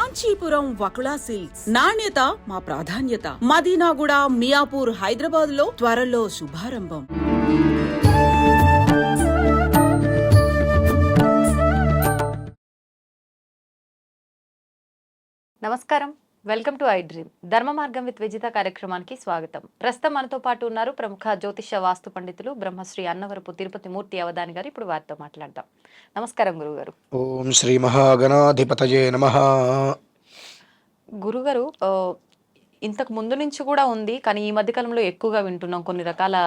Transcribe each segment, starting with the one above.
Kanchipuram Vakula silks నాణ్యత మా ప్రాధాన్యత. మదీనాగూడ, మియాపూర్, హైదరాబాద్ లో త్వరలో శుభారంభం. నమస్కారం, వెల్కమ్ టు ఐ డ్రీమ్. ధర్మ మార్గం విత్ విజిత కార్యక్రమానికి స్వాగతం. ప్రస్తుతం మనతో పాటు ఉన్నారు ప్రముఖ జ్యోతిష వాస్తు పండితులు బ్రహ్మశ్రీ అన్నవరపు తిరుపతి మూర్తి అవధాని గారు. ఇప్పుడు వారితో మాట్లాడదాం. నమస్కారం గురుగారు. ఓం శ్రీ మహాగణాధిపతయే నమః. గురుగారు, ఇంతకు ముందు నుంచి కూడా ఉంది, కానీ ఈ మధ్యకాలంలో ఎక్కువగా వింటున్నాం. కొన్ని రకాల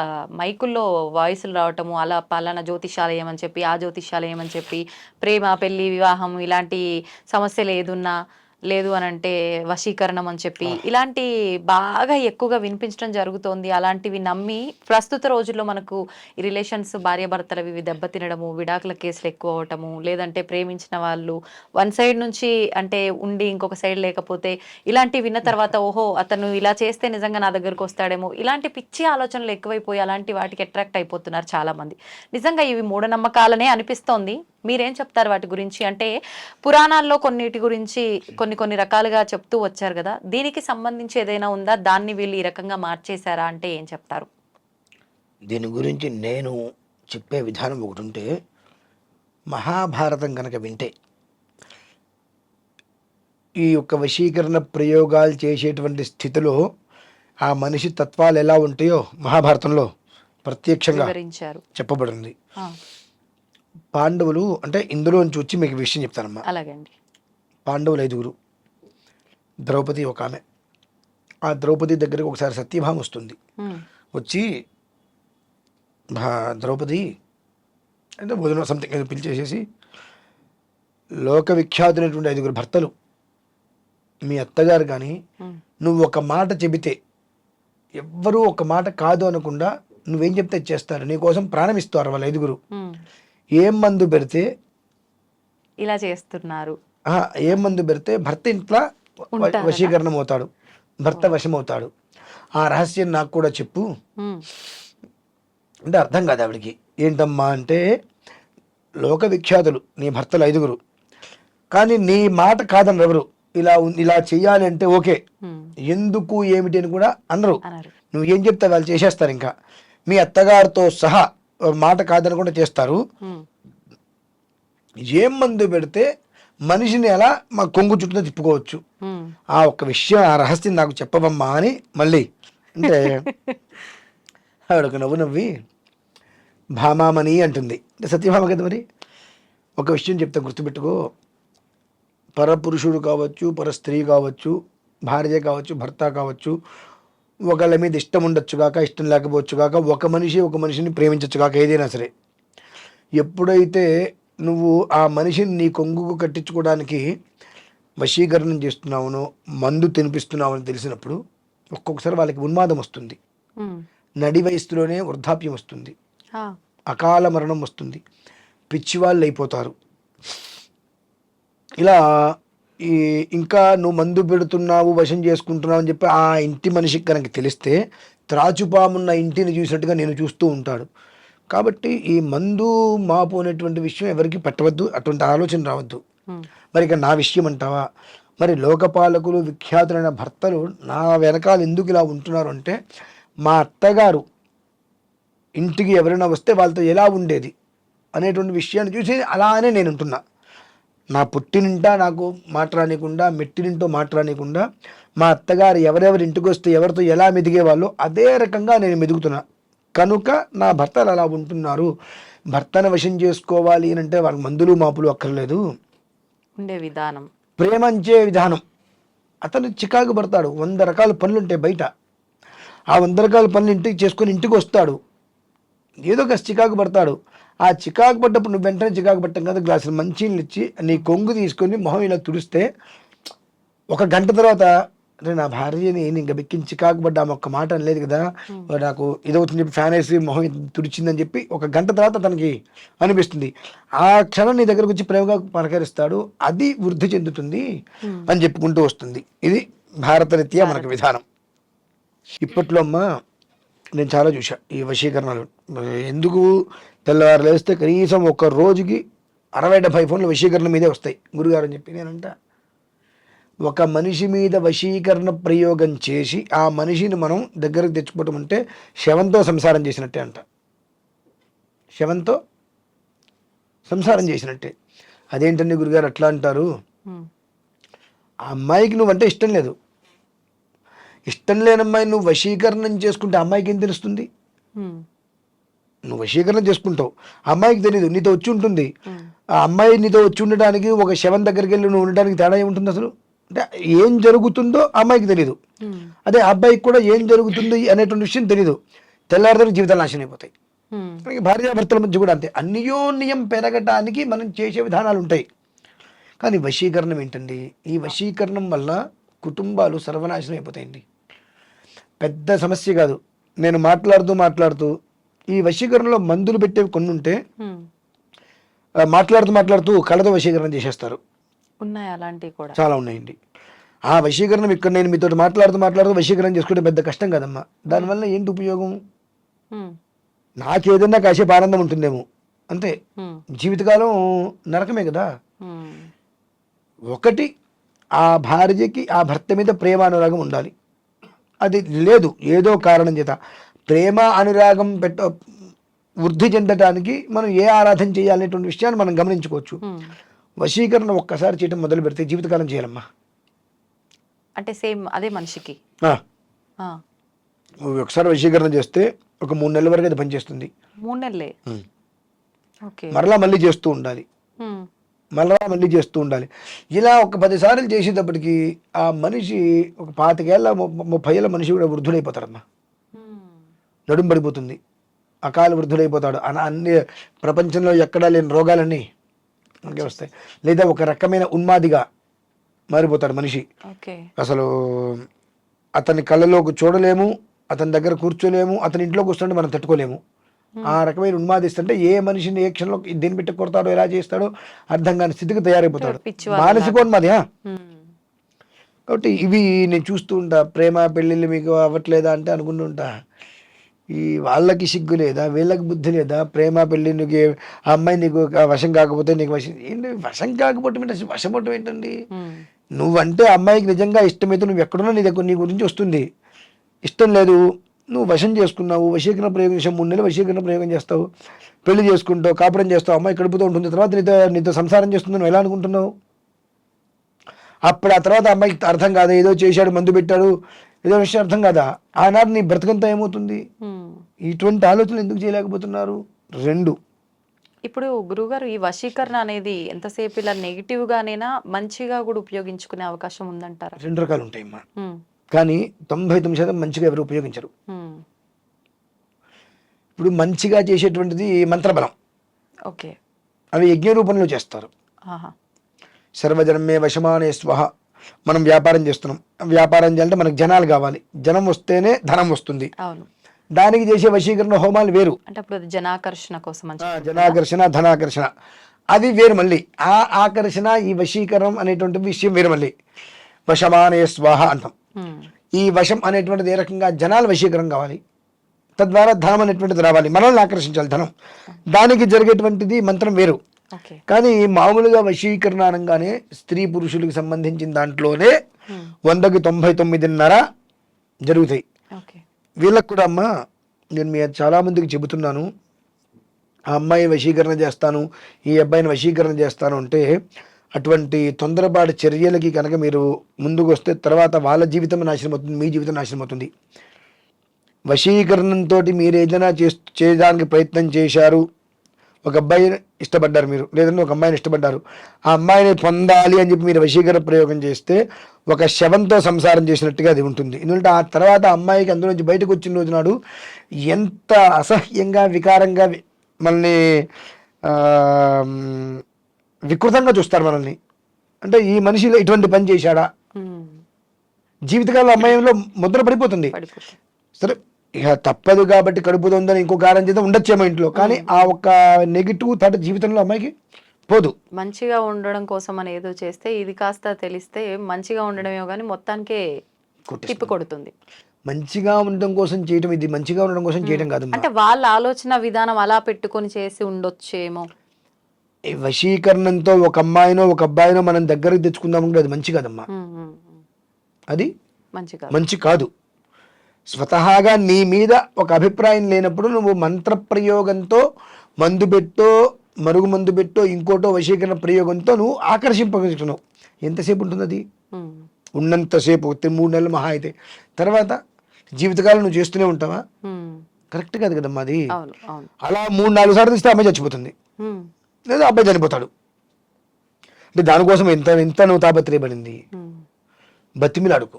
మైకుల్లో వాయిస్లు రావటము, అలా పలానా జ్యోతిషాలయం అని చెప్పి, ఆ జ్యోతిషాలయం అని చెప్పి, ప్రేమ, పెళ్లి, వివాహం ఇలాంటి సమస్యలు ఏదున్నా లేదు అని అంటే వశీకరణం అని చెప్పి ఇలాంటి బాగా ఎక్కువగా వినిపించడం జరుగుతోంది. అలాంటివి నమ్మి ప్రస్తుత రోజుల్లో మనకు ఈ రిలేషన్స్ భార్యాభర్తలవి దెబ్బతినడము, విడాకుల కేసులు ఎక్కువ అవటము, లేదంటే ప్రేమించిన వాళ్ళు వన్ సైడ్ నుంచి అంటే ఉండి ఇంకొక సైడ్ లేకపోతే ఇలాంటివి విన్న తర్వాత ఓహో అతను ఇలా చేస్తే నిజంగా నా దగ్గరకు వస్తాడేమో, ఇలాంటి పిచ్చి ఆలోచనలు ఎక్కువైపోయి అలాంటి వాటికి అట్రాక్ట్ అయిపోతున్నారు చాలా మంది. నిజంగా ఇవి మూఢనమ్మకాలనే అనిపిస్తోంది. మీరేం చెప్తారు వాటి గురించి? అంటే పురాణాల్లో కొన్నిటి గురించి కొన్ని రకాలుగా చెప్తూ వచ్చారు కదా, దీనికి సంబంధించి ఏదైనా ఉందా? దాన్ని వీళ్ళు ఈ రకంగా మార్చేశారా అంటే ఏం చెప్తారు? దీని గురించి నేను చెప్పే విధానం ఒకటి ఉంటే, మహాభారతం కనుక వింటే ఈ యొక్క వశీకరణ ప్రయోగాలు చేసేటువంటి స్థితిలో ఆ మనిషి తత్వాలు ఎలా ఉంటాయో మహాభారతంలో ప్రత్యక్షంగా చెప్పబడింది. పాండవులు అంటే ఇందులోంచి వచ్చి మీకు విషయం చెప్తానమ్మా. అలాగండి. పాండవులు 5, ద్రౌపది ఒక ఆమె. ఆ ద్రౌపది దగ్గరికి ఒకసారి సత్యభామ వస్తుంది. వచ్చి ద్రౌపది అంటే భోజనం సంథింగ్ పిలిచేసేసి, లోక విఖ్యాతులైనటువంటి 5 భర్తలు మీ అత్తగారు కానీ నువ్వు ఒక మాట చెబితే ఎవ్వరూ ఒక మాట కాదు అనకుండా నువ్వేం చెప్తే చేస్తారు, నీకోసం ప్రాణం ఇస్తారు వాళ్ళు 5. ఏం మందు పెడితే ఇలా చేస్తున్నారు, ఏం మందు పెడితే భర్త ఇంట్లో వశీకరణం అవుతాడు, భర్త వశం అవుతాడు. ఆ రహస్యం నాకు కూడా చెప్పు అంటే అర్థం కాదు ఆవిడికి. ఏంటమ్మా అంటే, లోక విఖ్యాతులు నీ భర్తలు 5, కానీ నీ మాట కాదని ఎవరు, ఇలా చెయ్యాలి అంటే ఓకే, ఎందుకు ఏమిటి అని కూడా అనరు. నువ్వు ఏం చెప్తే వాళ్ళు చేసేస్తారు. ఇంకా మీ అత్తగారితో సహా మాట కాదనకుండా చేస్తారు. ఏం మందు పెడితే మనిషిని ఎలా మా కొంగు చుట్టూ తిప్పుకోవచ్చు, ఆ ఒక్క విషయం, ఆ రహస్యం నాకు చెప్పవమ్మా అని మళ్ళీ అంటే ఆవిడొక నవ్వి భామామణి అంటుంది. అంటే సత్యభామ కదా. మరి ఒక విషయం చెప్తే గుర్తుపెట్టుకో, పరపురుషుడు కావచ్చు, పర స్త్రీ కావచ్చు, భార్య కావచ్చు, భర్త కావచ్చు, ఒకళ్ళ మీద ఇష్టం ఉండొచ్చు కాక, ఇష్టం లేకపోవచ్చు కాక, ఒక మనిషిని ప్రేమించవచ్చు కాక, ఏదైనా సరే ఎప్పుడైతే నువ్వు ఆ మనిషిని నీ కొంగుకు కట్టించుకోవడానికి వశీకరణం చేస్తున్నావునో, మందు తినిపిస్తున్నావని తెలిసినప్పుడు ఒక్కొక్కసారి వాళ్ళకి ఉన్మాదం వస్తుంది, నడి వయస్సులోనే వృద్ధాప్యం వస్తుంది, అకాల మరణం వస్తుంది, పిచ్చివాళ్ళు అయిపోతారు. ఇలా ఇంకా నువ్వు మందు పెడుతున్నావు, వశం చేసుకుంటున్నావు అని చెప్పి ఆ ఇంటి మనిషికి కనుక తెలిస్తే త్రాచుపామున్న ఇంటిని చూసినట్టుగా నేను చూస్తూ ఉంటాడు. కాబట్టి ఈ మందు మాపు అనేటువంటి విషయం ఎవరికి పెట్టవద్దు, అటువంటి ఆలోచన రావద్దు. మరి ఇక నా విషయం అంటావా, మరి లోకపాలకులు విఖ్యాతులైన భర్తలు నా వెనకాల ఎందుకు ఇలా ఉంటున్నారు అంటే, మా అత్తగారు ఇంటికి ఎవరైనా వస్తే వాళ్ళతో ఎలా ఉండేది అనేటువంటి విషయాన్ని చూసి అలానే నేను ఉంటున్నా. నా పుట్టినింటా నాకు మాట్లాడకుండా, మెట్టినింటో మాట్లాడకుండా, మా అత్తగారు ఎవరెవరి ఇంటికి వస్తే ఎవరితో ఎలా మెదిగేవాళ్ళో అదే రకంగా నేను మెదుగుతున్నా. కనుక నా భర్తలు అలా ఉంటున్నారు. భర్తను వశం చేసుకోవాలి అని అంటే వాళ్ళకి మందులు మాపులు అక్కర్లేదు, ఉండే విధానం, ప్రేమించే విధానం. అతను చికాకు పడతాడు, 100 రకాల పనులు ఉంటాయి బయట. ఆ 100 రకాల పనులు ఇంటికి చేసుకొని ఇంటికి వస్తాడు, ఏదో ఒక చికాకు పడతాడు. ఆ చికాకు పడ్డప్పుడు నువ్వు వెంటనే చికాకు పట్టం కదా, గ్లాసులు మంచినీళ్ళు ఇచ్చి నీ కొంగు తీసుకొని మొహం ఇలా తుడిస్తే 1 గంట తర్వాత, అంటే నా భార్యని ఇంకా బెక్కించి చికాకు పడ్డా ఒక్క మాట అనలేదు కదా, నాకు ఇదవుతుంది చెప్పి ఫ్యాన్ వేసి మొహం తుడిచిందని చెప్పి 1 గంట తర్వాత తనకి అనిపిస్తుంది. ఆ క్షణం నీ దగ్గరకు వచ్చి ప్రేమగా పలకరిస్తాడు, అది వృద్ధి చెందుతుంది అని చెప్పుకుంటూ వస్తుంది. ఇది భారతరీత్యా మనకు విధానం. ఇప్పట్లో అమ్మ నేను చాలా చూసా ఈ వశీకరణలు. ఎందుకు తెల్లవారు లేస్తే కనీసం 1 రోజుకి 60-70 ఫోన్లు వశీకరణ మీదే వస్తాయి గురుగారు అని చెప్పి. నేనంట ఒక మనిషి మీద వశీకరణ ప్రయోగం చేసి ఆ మనిషిని మనం దగ్గరకు తెచ్చుకోవటం అంటే శవంతో సంసారం చేసినట్టే అంట. శవంతో సంసారం చేసినట్టే. అదేంటండి గురుగారు అట్లా అంటారు? ఆ అమ్మాయికి నువ్వంటే ఇష్టం లేదు. ఇష్టం లేని అమ్మాయి నువ్వు వశీకరణం చేసుకుంటే అమ్మాయికి ఏం తెలుస్తుంది? నువ్వు వశీకరణ చేసుకుంటావు, అమ్మాయికి తెలియదు, నీతో వచ్చి ఉంటుంది. ఆ అమ్మాయి నీతో వచ్చి ఉండడానికి ఒక శవం దగ్గరికి వెళ్ళి నువ్వు ఉండడానికి తేడా ఏముంటుంది అసలు? అంటే ఏం జరుగుతుందో అమ్మాయికి తెలియదు, అదే అబ్బాయికి కూడా ఏం జరుగుతుంది అనేటువంటి విషయం తెలియదు. తెల్లారితో జీవితాలు నాశనం అయిపోతాయి. భార్యాభర్తల మధ్య కూడా అంతే. అన్యోన్యం పెరగటానికి మనం చేసే విధానాలు ఉంటాయి. కానీ వశీకరణం ఏంటండి? ఈ వశీకరణం వల్ల కుటుంబాలు సర్వనాశనం అయిపోతాయండి. పెద్ద సమస్య కాదు. నేను మాట్లాడుతూ ఈ వశీకరణలో మందులు పెట్టేవి కొన్ని ఉంటే మాట్లాడుతూ కళ్ళతో వశీకరణ చేసేస్తారు. ఉన్నాయి అలాంటివి కూడా చాలా ఉన్నాయండి. ఆ వశీకరణం ఇక్కడ నేను మీతో మాట్లాడుతూ వశీకరణ చేసుకుంటే పెద్ద కష్టం కదమ్మా. దానివల్ల ఏంటి ఉపయోగం? నాకేదన్నా కాసేపు ఆనందం ఉంటుందేమో, అంతే. జీవితకాలం నరకమే కదా. ఒకటి, ఆ భార్యకి ఆ భర్త మీద ప్రేమ అనురాగం ఉండాలి. అది లేదు, ఏదో కారణం చేత ప్రేమ అనురాగం వృద్ధి చెందడానికి మనం ఏ ఆరాధన చేయాలనేటువంటి విషయాన్ని మనం గమనించుకోవచ్చు. వశీకరణ ఒక్కసారి చేయడం మొదలు పెడితే జీవితకాలం చేయాలమ్మా. అంటే సేమ్ అదే మనిషికి ఒకసారి వశీకరణ చేస్తే ఒక 3 నెలల వరకు అది పనిచేస్తుంది. 3 నెలలే. మళ్ళీ చేస్తూ ఉండాలి. ఇలా ఒక 10 సార్లు చేసేటప్పటికి ఆ మనిషి ఒక 25 ఏళ్ళ 30 ఏళ్ళ మనిషి కూడా వృద్ధుడైపోతాడమ్మా. నడుము పడిపోతుంది, అకాల వృద్ధుడైపోతాడు. అన్ని ప్రపంచంలో ఎక్కడా లేని రోగాలన్నీ మనకే వస్తాయి. లేదా ఒక రకమైన ఉన్మాదిగా మారిపోతాడు మనిషి. అసలు అతని కళ్ళలోకి చూడలేము, అతని దగ్గర కూర్చోలేము, అతని ఇంట్లోకి వస్తుంటే మనం తట్టుకోలేము. ఆ రకమైన ఉన్మాదిస్తుంటే ఏ మనిషిని ఏ క్షణంలో దేని పెట్టి కొడతాడో ఎలా చేస్తాడో అర్థం కాని స్థితికి తయారైపోతాడు. మానసికోన్మాది. కాబట్టి ఇవి నేను చూస్తూ ఉంటా. ప్రేమ పెళ్ళిళ్ళు మీకు అవ్వట్లేదా అంటే అనుకుంటుంటా, ఈ వాళ్ళకి సిగ్గు లేదా, వీళ్ళకి బుద్ధి లేదా? ప్రేమ పెళ్ళి నీకు ఆ అమ్మాయి నీకు వశం కాకపోతే నీకు వశం ఏంటి? వశం కాకపోవటం ఏంటి? వశపడటం ఏంటండి? నువ్వంటే అమ్మాయికి నిజంగా ఇష్టమైతే నువ్వు ఎక్కడున్నా నీ గురించి వస్తుంది. ఇష్టం లేదు, నువ్వు వశం చేసుకున్నావు, వశీకరణ ప్రయోగం చేసావు, 3 నెలలు వశీకరణ ప్రయోగం చేస్తావు, పెళ్లి చేసుకుంటావు, కాపురం చేస్తావు, అమ్మాయి కడుపుతూ ఉంటుంది, తర్వాత నీతో సంసారం చేస్తుంది, నువ్వు ఎలా అనుకుంటున్నావు? అప్పుడు ఆ తర్వాత అమ్మాయికి అర్థం కాదా, ఏదో చేశాడు, మందు పెట్టాడు, ఏదో విషయం అర్థం కాదా? ఆనాడు నీ బ్రతకంతా ఏమవుతుంది? ఇటువంటి ఆలోచనలు ఎందుకు చేయలేకపోతున్నారు? 2. ఇప్పుడు గురుగారు, ఈ వశీకరణ అనేది ఎంతసేపు ఇలా నెగిటివ్ గానేనా మంచిగా కూడా ఉపయోగించుకునే అవకాశం ఉందంటారా? 2 రకాలు ఉంటాయమ్మా. కానీ 99% మంచిగా ఎవరు ఉపయోగించరు. ఇప్పుడు మంచిగా చేసేటువంటిది మంత్రబలం. ఓకే, అవి యజ్ఞ రూపంలో చేస్తారు. సర్వజనమే వశమానే స్వహ. మనం వ్యాపారం చేస్తున్నాం, వ్యాపారం చేయాలంటే మనకు జనాలు కావాలి, జనం వస్తేనే ధనం వస్తుంది. దానికి చేసే వశీకరణ హోమాలు వేరు. అంటే అప్పుడు జనాకర్షణ కోసం, జనాకర్షణ, ధనాకర్షణ అది వేరు. మళ్ళీ ఆ ఆకర్షణ, ఈ వశీకరణం అనేటువంటి విషయం వేరు. మళ్ళీ వశమానే స్వాహ అంటాం. ఈ వశం అనేటువంటిది ఏ రకంగా జనాలు వశీకరణం కావాలి, తద్వారా ధనం అనేటువంటిది రావాలి, మనల్ని ఆకర్షించాలి ధనం. దానికి జరిగేటువంటిది మంత్రం వేరు. కానీ మామూలుగా వశీకరణ అనగానే స్త్రీ పురుషులకు సంబంధించిన దాంట్లోనే 100కి 99.5 జరుగుతాయి. వీళ్ళకి కూడా అమ్మా, నేను మీ చాలా మందికి చెబుతున్నాను, ఆ అమ్మాయి వశీకరణ చేస్తాను, ఈ అబ్బాయిని వశీకరణ చేస్తాను అంటే అటువంటి తొందరపాటు చర్యలకి కనుక మీరు ముందుకు వస్తే తర్వాత వాళ్ళ జీవితం నాశనం అవుతుంది, మీ జీవితం నాశనం అవుతుంది. వశీకరణంతో మీరు ఏదైనా చేయడానికి ప్రయత్నం చేశారు, ఒక అబ్బాయిని ఇష్టపడ్డారు మీరు, లేదంటే ఒక అమ్మాయిని ఇష్టపడ్డారు, ఆ అమ్మాయిని పొందాలి అని చెప్పి మీరు వశీకరణ ప్రయోగం చేస్తే ఒక శవంతో సంసారం చేసినట్టుగా అది ఉంటుంది. ఎందుకంటే ఆ తర్వాత అమ్మాయికి అందులో నుంచి బయటకు వచ్చిన రోజు నాడు ఎంత అసహ్యంగా వికారంగా మనల్ని వికృతంగా చూస్తారు మనల్ని. అంటే ఈ మనిషిలో ఇటువంటి పని చేశాడా, జీవితకాలంలో అమ్మాయిలో ముద్ర పడిపోతుంది. సరే, ఇక తప్పదు కాబట్టి కడుపుతుందని ఇంకో కారణం చేత ఉండొచ్చేమో ఇంట్లో, కానీ ఆ ఒక్క నెగిటివ్ థాట్ జీవితంలో అమ్మాయికి పోదు. మంచిగా ఉండడం కోసం అని ఏదో చేస్తే ఇది కాస్త తెలిస్తే మంచిగా ఉండడమేమో కానీ మొత్తానికే తిప్పి కొడుతుంది. మంచిగా ఉండడం కోసం చేయటం, ఇది మంచిగా ఉండడం కోసం చేయడం కాదు. అంటే వాళ్ళ ఆలోచన విధానం అలా పెట్టుకొని చేసి ఉండొచ్చేమో. వశీకరణంతో ఒక అమ్మాయినో ఒక అబ్బాయినో మనం దగ్గరకు తెచ్చుకుందామంటే అది మంచి కదమ్మా. మంచి కాదు. మంచి కాదు. స్వతహాగా నీ మీద ఒక అభిప్రాయం లేనప్పుడు నువ్వు మంత్ర ప్రయోగంతో మందు పెట్టో మరుగు మందు పెట్టో ఇంకోటో వశీకరణ ప్రయోగంతో నువ్వు ఆకర్షింపగలుగుతున్నావు. ఎంతసేపు ఉంటుంది అది? ఉన్నంతసేపు 3 నెలలు మహా అయితే. తర్వాత జీవితకాలం నువ్వు చేస్తూనే ఉంటావా? కరెక్ట్ కాదు కదమ్మా అది. అలా 3-4 సార్లు తీస్తే అమ్మాయి చచ్చిపోతుంది, లేదా అబ్బాయి చనిపోతాడు. అంటే దానికోసం ఎంత నువ్వు తాపత్రయపడింది. బతిమిలాడుకో,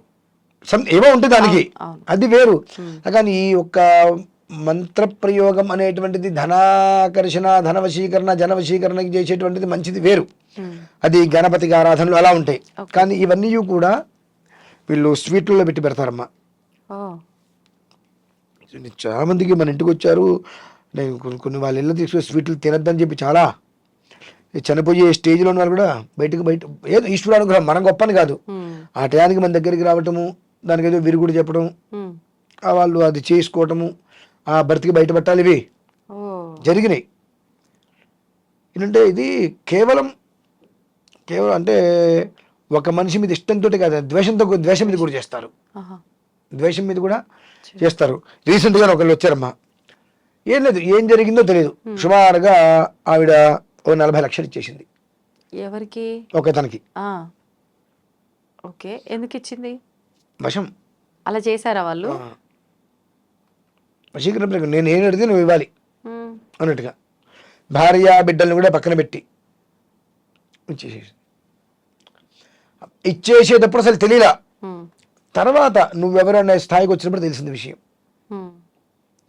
ఏమో ఉంటుంది దానికి, అది వేరు. కానీ ఈ ఒక్క మంత్ర ప్రయోగం అనేటువంటిది ధనాకర్షణ, ధనవశీకరణ, జనవశీకరణకి చేసేటువంటిది మంచిది వేరు. అది గణపతికి ఆరాధనలు అలా ఉంటాయి. కానీ ఇవన్నీ కూడా వీళ్ళు స్వీట్లలో పెట్టి పెడతారమ్మా. చాలా మందికి మన ఇంటికి వచ్చారు, నేను కొన్ని వాళ్ళ ఇళ్ళ తీసుకుని స్వీట్లు తినద్దని చెప్పి చాలా చనిపోయే స్టేజ్లో ఉన్న వాళ్ళు కూడా బయట ఏదో ఈశ్వరు అనుగ్రహం, మనం గొప్పని కాదు, ఆ టయానికి మన దగ్గరికి రావటము, దానికి ఏదో విరుగుడు చెప్పడం, వాళ్ళు అది చేసుకోవటము, ఆ బ్రతికి బయటపట్టాలి, ఇవి జరిగినాయి. ఏంటంటే ఇది కేవలం అంటే ఒక మనిషి మీద ఇష్టంతో కాదు, ద్వేషం మీద కూడా చేస్తారు. ద్వేషం మీద కూడా చేస్తారు. రీసెంట్గా ఒకళ్ళు వచ్చారమ్మా, ఏం లేదు, ఏం జరిగిందో తెలియదు, సుమారుగా ఆవిడ 40 లక్షలు ఇచ్చేసింది. ఎవరికి? ఒక తనకి. ఓకే, ఎందుకు ఇచ్చింది? వశం. అలా చేశారా వాళ్ళు? వశీకరణ నేను ఏం అడిగితే నువ్వు ఇవ్వాలి అన్నట్టుగా భార్య బిడ్డల్ని కూడా పక్కన పెట్టి ఇచ్చేసేటప్పుడు అసలు తెలియలా. తర్వాత నువ్వెవరన్నా స్థాయికి వచ్చినప్పుడు తెలిసింది విషయం.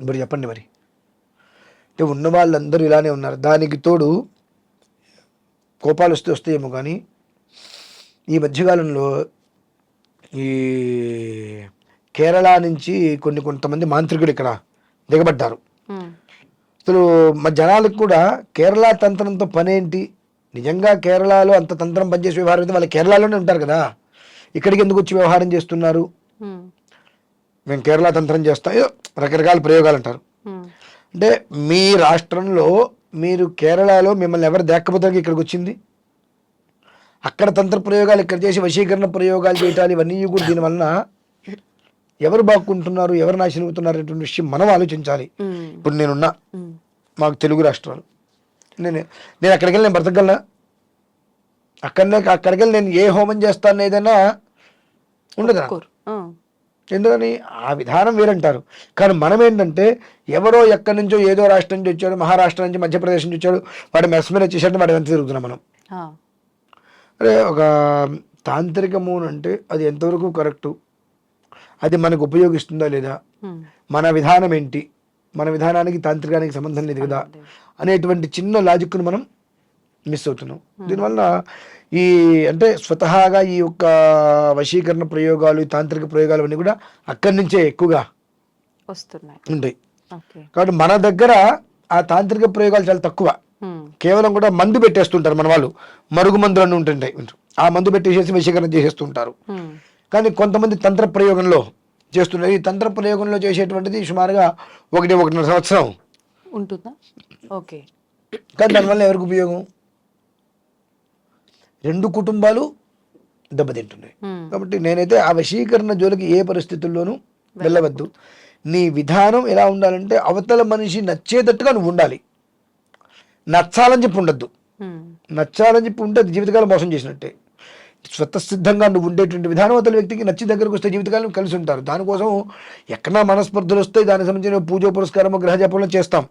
ఇప్పుడు చెప్పండి మరి, అంటే ఉన్న వాళ్ళందరూ ఇలానే ఉన్నారు. దానికి తోడు కోపాలు వస్తాయేమో కానీ ఈ మధ్యకాలంలో ఈ కేరళ నుంచి కొంతమంది మాంత్రికులు ఇక్కడ దిగబడ్డారు. అసలు మా జనాలకు కూడా కేరళ తంత్రంతో పనేంటి? నిజంగా కేరళలో అంత తంత్రం పనిచేసే వ్యవహారం అయితే వాళ్ళు కేరళలోనే ఉంటారు కదా, ఇక్కడికి ఎందుకు వచ్చి వ్యవహారం చేస్తున్నారు? మేము కేరళ తంత్రం చేస్తాం, రకరకాల ప్రయోగాలు అంటారు. అంటే మీ రాష్ట్రంలో మీరు కేరళలో మిమ్మల్ని ఎవరు దేక్కపోతే ఇక్కడికి వచ్చింది? అక్కడ తంత్ర ప్రయోగాలు ఇక్కడ చేసి వశీకరణ ప్రయోగాలు చేయటాలు ఇవన్నీ కూడా దీనివల్ల ఎవరు బాగుంటున్నారు, ఎవరు నాశనం అవుతున్నారు అనేటువంటి విషయం మనం ఆలోచించాలి. ఇప్పుడు నేనున్నా, మాకు తెలుగు రాష్ట్రాలు, నేను అక్కడికి వెళ్ళి నేను బ్రతకగలనా? అక్కడికి వెళ్ళి నేను ఏ హోమం చేస్తాను ఏదైనా ఉండదు. ఎందుకని? ఆ విధానం వేరంటారు. కానీ మనం ఏంటంటే ఎవరో ఎక్కడి నుంచో ఏదో రాష్ట్రం నుంచి వచ్చాడు, మహారాష్ట్ర నుంచి, మధ్యప్రదేశ్ నుంచి వచ్చాడు, వాడు మెస్మేర్ వచ్చేసాడు, వాడు ఎంత తిరుగుతున్నాం మనం. అరే ఒక తాంత్రికము అంటే అది ఎంతవరకు కరెక్టు, అది మనకు ఉపయోగిస్తుందా లేదా, మన విధానం ఏంటి, మన విధానానికి తాంత్రికానికి సంబంధం లేదు కదా అనేటువంటి చిన్న లాజిక్ను మనం మిస్ అవుతున్నాం. దీనివల్ల ఈ అంటే స్వతహాగా ఈ యొక్క వశీకరణ ప్రయోగాలు, తాంత్రిక ప్రయోగాలు అన్నీ కూడా అక్కడి నుంచే ఎక్కువగా ఉంటాయి. కాబట్టి మన దగ్గర ఆ తాంత్రిక ప్రయోగాలు చాలా తక్కువ. కేవలం కూడా మందు పెట్టేస్తుంటారు మన వాళ్ళు, మరుగు మందులు అన్నీ ఉంటుంటాయి, ఆ మందు పెట్టేసేసి వశీకరణ చేసేస్తుంటారు. కానీ కొంతమంది తంత్ర ప్రయోగంలో చేస్తున్నారు. ఈ తంత్ర ప్రయోగంలో చేసేటువంటిది సుమారుగా 1.5 సంవత్సరం ఉంటుందా? ఓకే. కానీ దానివల్ల ఎవరికి ఉపయోగం? 2 కుటుంబాలు దెబ్బతింటున్నాయి. కాబట్టి నేనైతే ఆ వశీకరణ జోలికి ఏ పరిస్థితుల్లోనూ వెళ్ళవద్దు. నీ విధానం ఎలా ఉండాలంటే అవతల మనిషి నచ్చేటట్టుగా నువ్వు ఉండాలి. నచ్చాలని చెప్పి ఉండద్దు. నచ్చాలని చెప్పి ఉంటే అది జీవితకాలం మోసం చేసినట్టే. స్వతసిద్ధంగా నువ్వు ఉండేటువంటి విధానం అవతల వ్యక్తికి నచ్చి దగ్గరకు వస్తే జీవితకాలం కలిసి ఉంటారు. దానికోసం ఎక్కడా మనస్పర్ధలు వస్తాయి, దానికి సంబంధించిన పూజ పురస్కారము గ్రహ జపంలో చేస్తాం.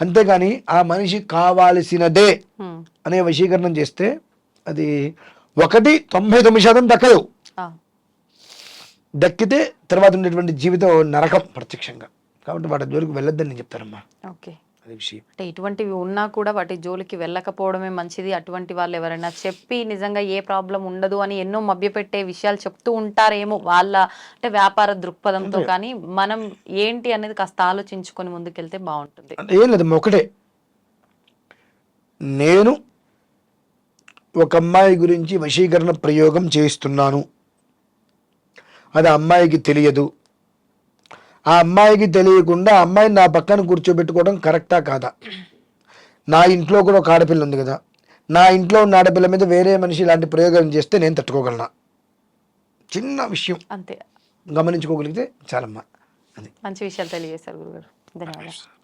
అంతేగాని ఆ మనిషి కావాల్సినదే అనే వశీకరణం చేస్తే అది 99% దక్కదు. దక్కితే తర్వాత ఉండేటువంటి జీవితం నరకం ప్రత్యక్షంగా. కాబట్టి వాటి జోలికి వెళ్ళొద్దని నేను చెప్తానమ్మా. ఓకే, అంటే ఇటువంటివి ఉన్నా కూడా వాటి జోలికి వెళ్ళకపోవడమే మంచిది. అటువంటి వాళ్ళు ఎవరైనా చెప్పి నిజంగా ఏ ప్రాబ్లం ఉండదు అని ఎన్నో మభ్యపెట్టే విషయాలు చెప్తూ ఉంటారేమో వాళ్ళ అంటే వ్యాపార దృక్పథంతో. కానీ మనం ఏంటి అనేది కాస్త ఆలోచించుకొని ముందుకెళ్తే బాగుంటుంది. ఏం లేదు, ఒకటే, నేను ఒక అమ్మాయి గురించి వశీకరణ ప్రయోగం చేస్తున్నాను, అది అమ్మాయికి తెలియదు. ఆ అమ్మాయికి తెలియకుండా ఆ అమ్మాయిని నా పక్కన కూర్చోబెట్టుకోవడం కరెక్టా కాదా? నా ఇంట్లో కూడా ఒక ఆడపిల్ల ఉంది కదా, నా ఇంట్లో ఉన్న ఆడపిల్ల మీద వేరే మనిషి ఇలాంటి ప్రయోగం చేస్తే నేను తట్టుకోగలనా? చిన్న విషయం అంతే. గమనించుకోగలిగితే చాలమ్మా. అది మంచి విషయాలు తెలియజేశారు గురుగారు. ధన్యవాదాలు.